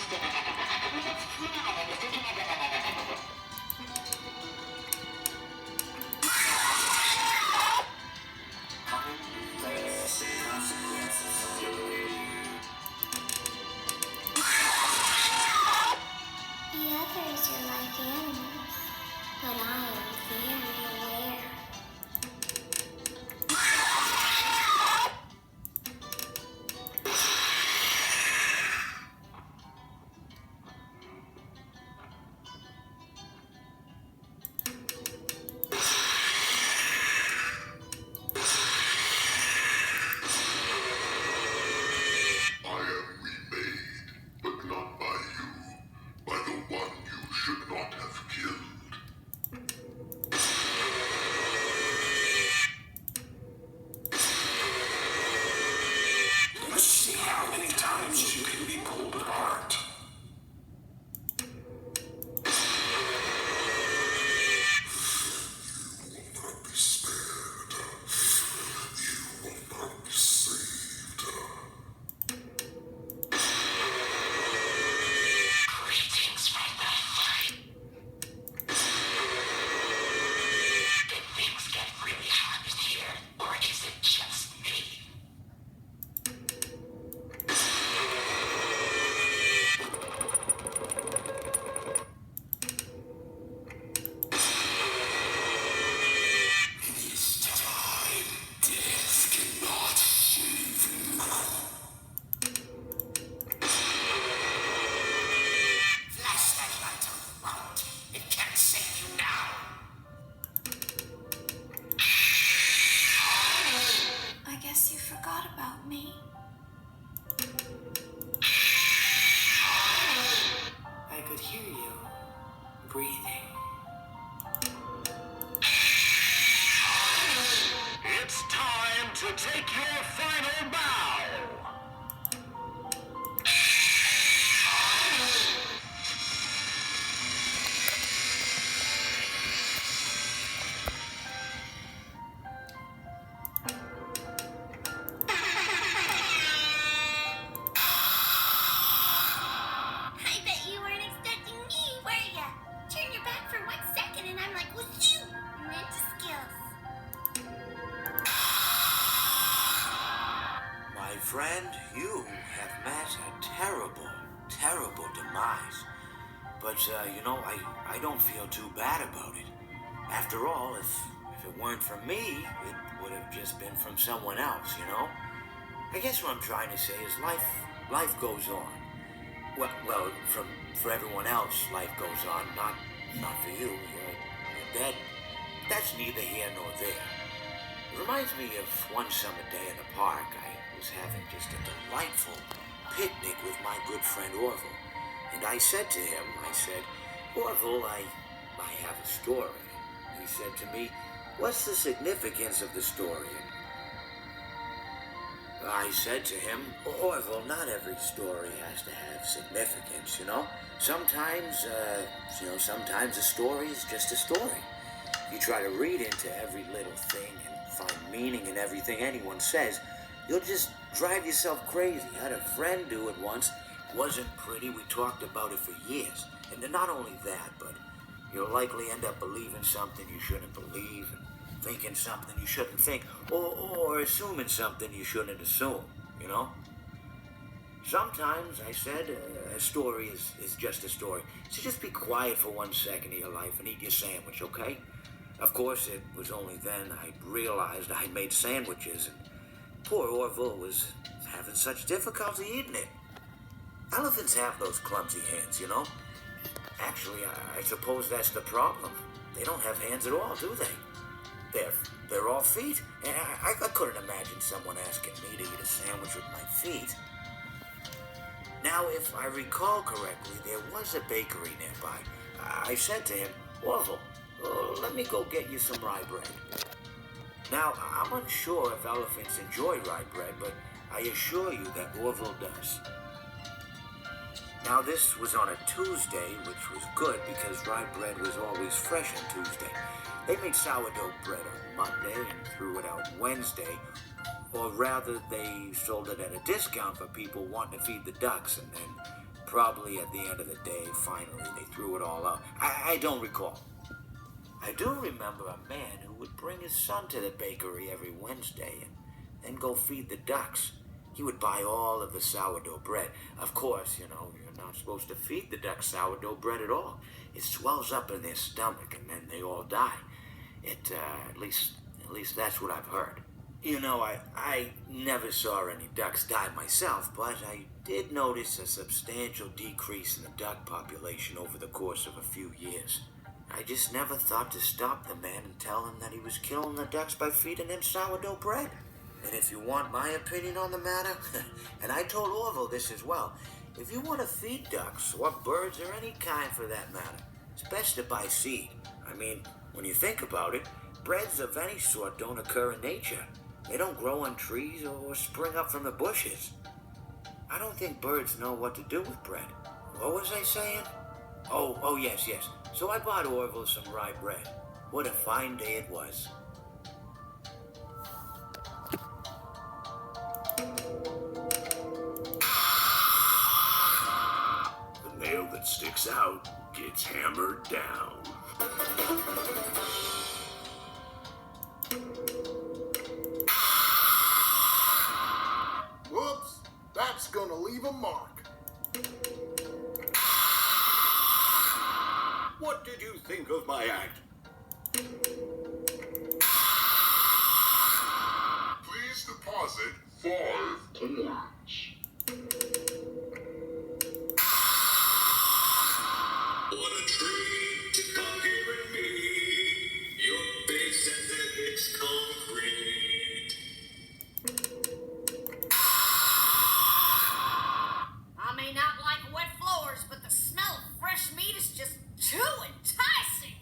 The others are like animals, but I am very aware. I am remade, but not by you, by the one you should not have killed. Let's see how many times you can be pulled apart. You will not be spared. You will not be saved. Greetings, my friend. Did things get really hard here, or is it just me? This time, death cannot save you. Flash that light around. It can't save you now. I guess you forgot about me. I could hear you breathing. It's time to take your final bow. I bet you weren't expecting me, were ya? Turn your back for 1 second and I'm like, whoozoo! Ninja skills. My friend, you have met a terrible, terrible demise. But, I don't feel too bad about it. After all, if it weren't for me, it would have just been from someone else, you know? I guess what I'm trying to say is life goes on. Well, for everyone else, life goes on, not for you. You're dead. That's neither here nor there. It reminds me of one summer day in the park. I was having just a delightful picnic with my good friend Orville. And I said to him, Orville, I have a story. He said to me, what's the significance of the story? I said to him, Orville, not every story has to have significance, you know? Sometimes a story is just a story. If you try to read into every little thing and find meaning in everything anyone says, you'll just drive yourself crazy. I had a friend do it once. It wasn't pretty. We talked about it for years. And then not only that, but you'll likely end up believing something you shouldn't believe, and thinking something you shouldn't think, or assuming something you shouldn't assume, you know? Sometimes, I said, a story is just a story. So just be quiet for 1 second of your life and eat your sandwich, okay? Of course, it was only then I realized I made sandwiches, and poor Orville was having such difficulty eating it. Elephants have those clumsy hands, you know? Actually, I suppose that's the problem. They don't have hands at all, do they? They're all feet. And I couldn't imagine someone asking me to eat a sandwich with my feet. Now, if I recall correctly, there was a bakery nearby. I said to him, Orville, let me go get you some rye bread. Now, I'm unsure if elephants enjoy rye bread, but I assure you that Orville does. Now, this was on a Tuesday, which was good because rye bread was always fresh on Tuesday. They made sourdough bread on Monday and threw it out Wednesday, or rather, they sold it at a discount for people wanting to feed the ducks, and then Probably at the end of the day, finally, they threw it all out. I don't recall. I do remember a man who would bring his son to the bakery every Wednesday and then go feed the ducks. He would buy all of the sourdough bread. Of course, you're not supposed to feed the ducks sourdough bread at all. It swells up in their stomach and then they all die. At least that's what I've heard. I never saw any ducks die myself, but I did notice a substantial decrease in the duck population over the course of a few years. I just never thought to stop the man and tell him that he was killing the ducks by feeding them sourdough bread. And if you want my opinion on the matter, and I told Orville this as well, if you want to feed ducks, or birds, or any kind for that matter, it's best to buy seed. I mean, when you think about it, breads of any sort don't occur in nature. They don't grow on trees or spring up from the bushes. I don't think birds know what to do with bread. What was I saying? Oh, yes. So I bought Orville some rye bread. What a fine day it was. The nail that sticks out gets hammered down. Whoops, that's gonna leave a mark. What did you think of my act? Please deposit 5 coins. What a treat to come here and meet your base and the hicks concrete. I may not like wet floors, but the smell of fresh meat is just too enticing.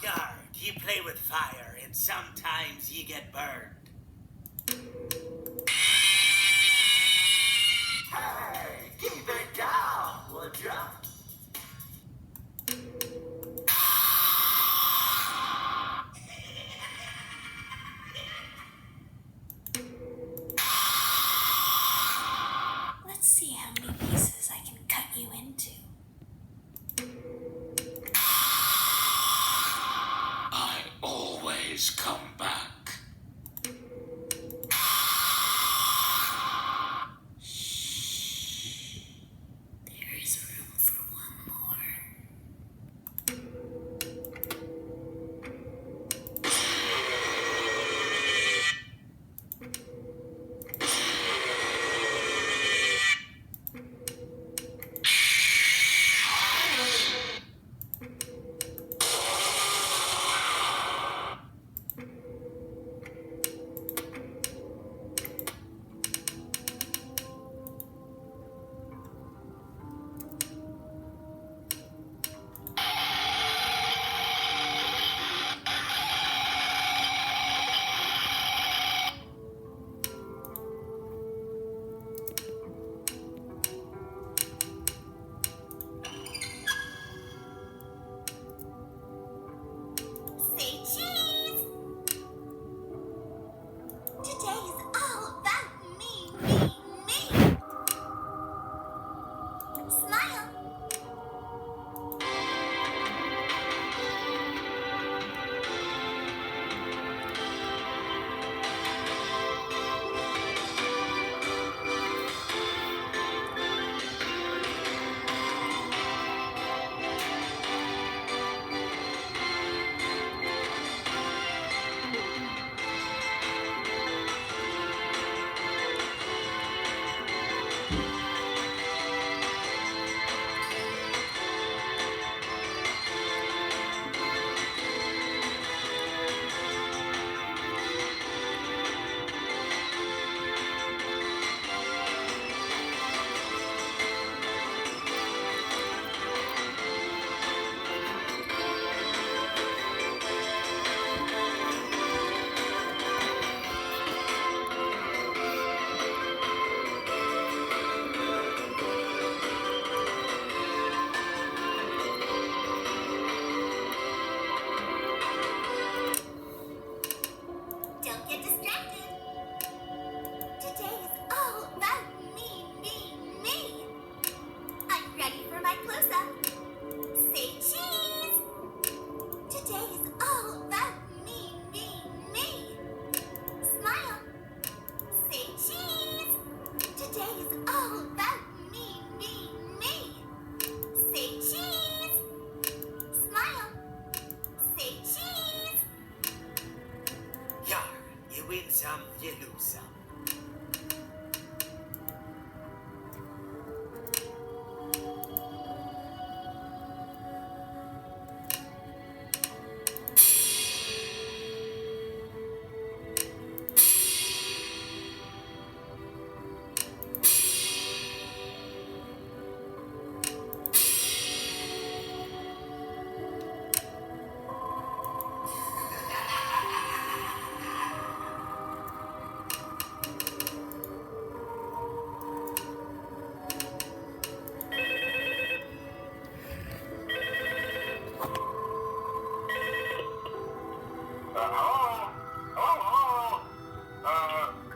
Yar, you play with fire, and sometimes you get burned. some.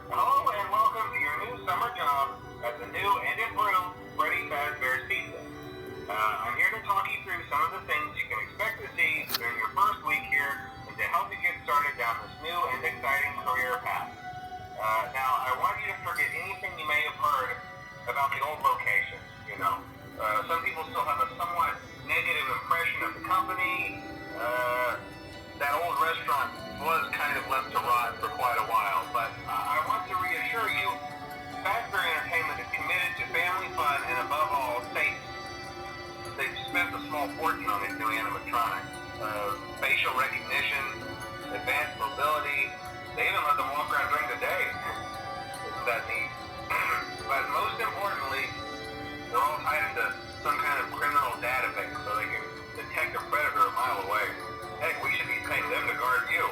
Hello and welcome to your new summer job at the new and improved Freddy Fazbear's Pizza. I'm here to talk you through some of the things you can expect to see during your first week here and to help you get started down this new and exciting career path. Now, I want you to forget anything you may have heard about the old location. Some people still have a somewhat negative impression of the company. That old restaurant was kind of left to rot for quite a while, but I want to reassure you, Fazbear Entertainment is committed to family fun and above all, safety. They've spent a small fortune on these new animatronics. Facial recognition, advanced mobility, they even let them walk around during the day. Isn't that neat? But most importantly, they're all tied into some kind of criminal database so they can detect a predator a mile away. Heck, we should be paying them to guard you.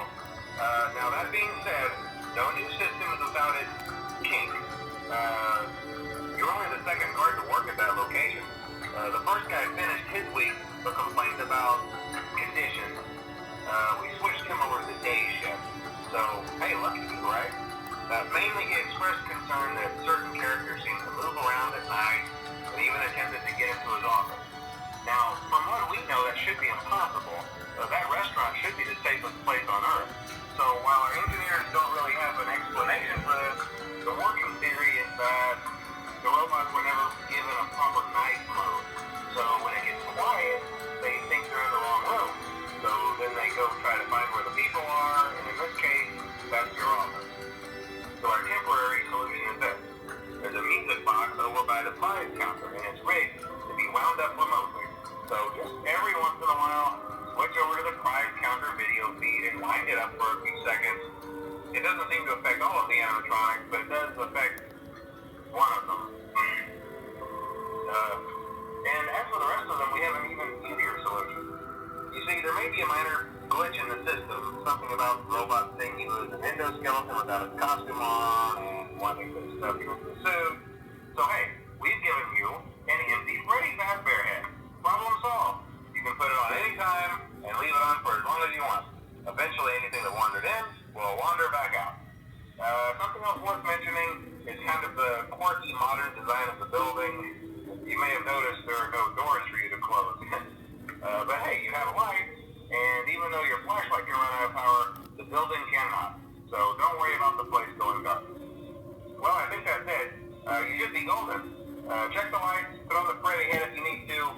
Now that being said, no new system is without its kinks. You're only the second guard to work at that location. The first guy finished his week but complained about conditions. We switched him over to the day shift. So, hey, lucky you, right? Mainly he expressed concern that certain characters seem to move around at night and even attempted to get into his office. Now, from what we know, that should be impossible. That restaurant should be the safest place on Earth. So while our engineers don't really have an explanation for this, the working theory is that the robots were never given a proper night mode. So when it gets quiet, they think they're in the wrong room. So then they go try to find where the people are, and in this case, that's your office. So our temporary solution is this. There's a music box over by the prize counter, and it's rigged to be wound up remotely. So just every once in a while, switch over to the prize counter video feed and wind it up for a few seconds. It doesn't seem to affect all of the animatronics, but it does affect one of them. And as for the rest of them, we have an even easier solution. You see, there may be a minor glitch in the system, something about the robot saying he was an endoskeleton without his costume on, and wanting to stuff you into the suit. So hey, we've given you an empty Freddy Fazbear head. Problem solved. You can put it on any time and leave it on for as long as you want. Eventually anything that wandered in will wander back out. Something else worth mentioning is kind of the quirky modern design of the building. You may have noticed there are no doors for you to close. But hey, you have a light, and even though your flashlight can run out of power, the building cannot. So don't worry about the place going dark. Well, I think that's it. You should be golden. Check the lights, put on the Freddy head if you need to.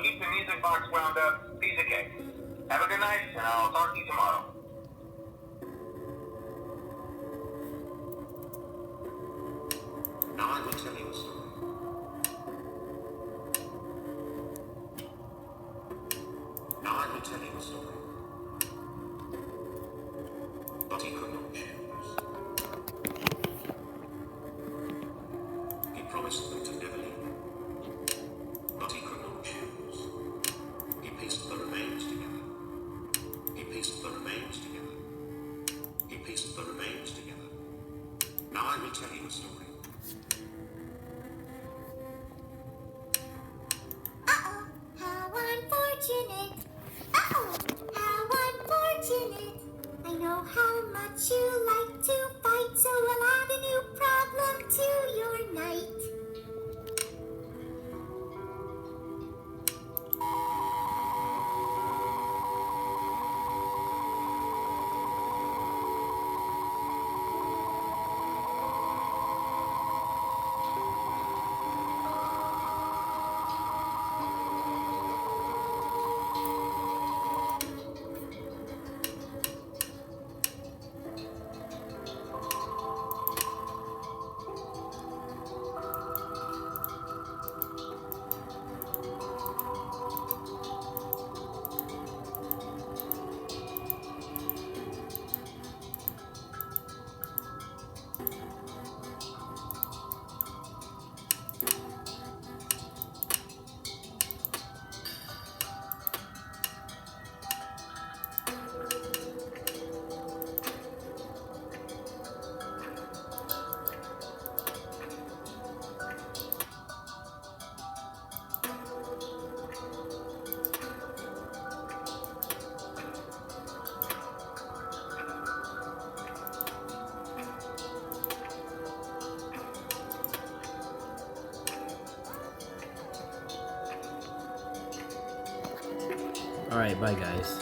Keep the music box wound up. Piece of cake. Have a good night, and I'll talk to you tomorrow. Now I will tell you a story. Now I will tell you a story. But he could not choose. He promised them to never leave him. But he could not choose. He pieced the remains together. He pieced the remains together. He pieced the remains together. Now I will tell you a story. Uh-oh, how unfortunate. Uh-oh, how unfortunate. I know how much you like to fight, so we'll add a new problem to your night. Alright, bye guys.